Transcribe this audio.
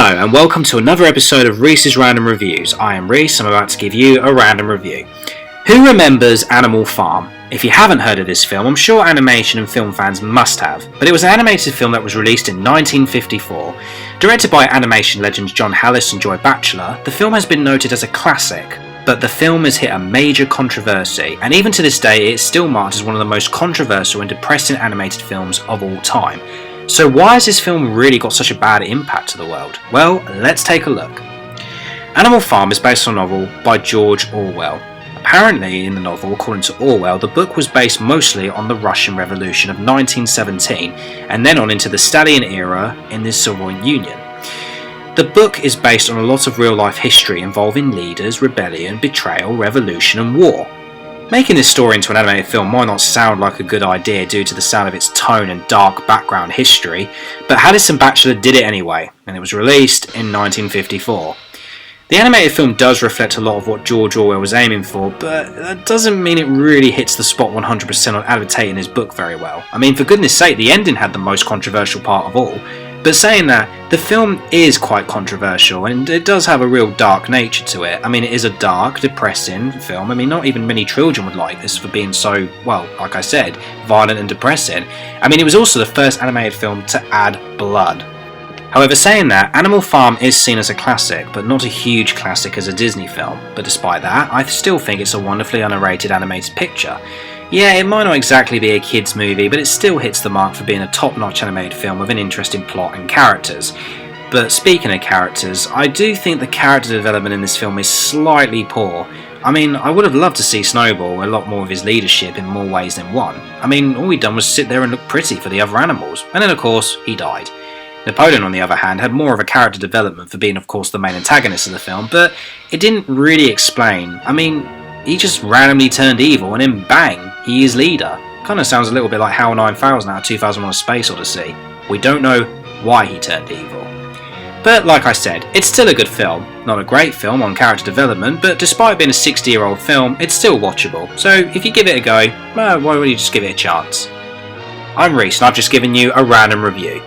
Hello and welcome to another episode of Reese's Random Reviews. I am Reese, I'm about to give you a random review. Who remembers Animal Farm? If you haven't heard of this film, I'm sure animation and film fans must have, but it was an animated film that was released in 1954. Directed by animation legends John Hallis and Joy Batchelor, the film has been noted as a classic, but the film has hit a major controversy, and even to this day it is still marked as one of the most controversial and depressing animated films of all time. So why has this film really got such a bad impact to the world? Well, let's take a look. Animal Farm is based on a novel by George Orwell. Apparently in the novel, according to Orwell, the book was based mostly on the Russian Revolution of 1917 and then on into the Stalin era in the Soviet Union. The book is based on a lot of real life history involving leaders, rebellion, betrayal, revolution and war. Making this story into an animated film might not sound like a good idea due to the sound of its tone and dark background history, but Hallis and Batchelor did it anyway, and it was released in 1954. The animated film does reflect a lot of what George Orwell was aiming for, but that doesn't mean it really hits the spot 100% on adapting his book very well. I mean, for goodness sake, the ending had the most controversial part of all. But saying that, the film is quite controversial and it does have a real dark nature to it. I mean, it is a dark, depressing film. I mean, not even many children would like this for being so, well, like I said, violent and depressing. I mean, it was also the first animated film to add blood. However, saying that, Animal Farm is seen as a classic, but not a huge classic as a Disney film. But despite that, I still think it's a wonderfully underrated animated picture. Yeah, it might not exactly be a kids' movie, but it still hits the mark for being a top-notch animated film with an interesting plot and characters. But speaking of characters, I do think the character development in this film is slightly poor. I mean, I would have loved to see Snowball a lot more of his leadership in more ways than one. I mean, all he'd done was sit there and look pretty for the other animals, and then of course, he died. Napoleon, on the other hand, had more of a character development for being, of course, the main antagonist of the film, but it didn't really explain. I mean, he just randomly turned evil and then bang, he is leader. Kinda sounds a little bit like HAL 9000 out of 2001: A Space Odyssey. We don't know why he turned evil. But like I said, it's still a good film. Not a great film on character development, but despite being a 60-year-old film, it's still watchable. So if you give it a go, well, why don't you just give it a chance? I'm Reese and I've just given you a random review.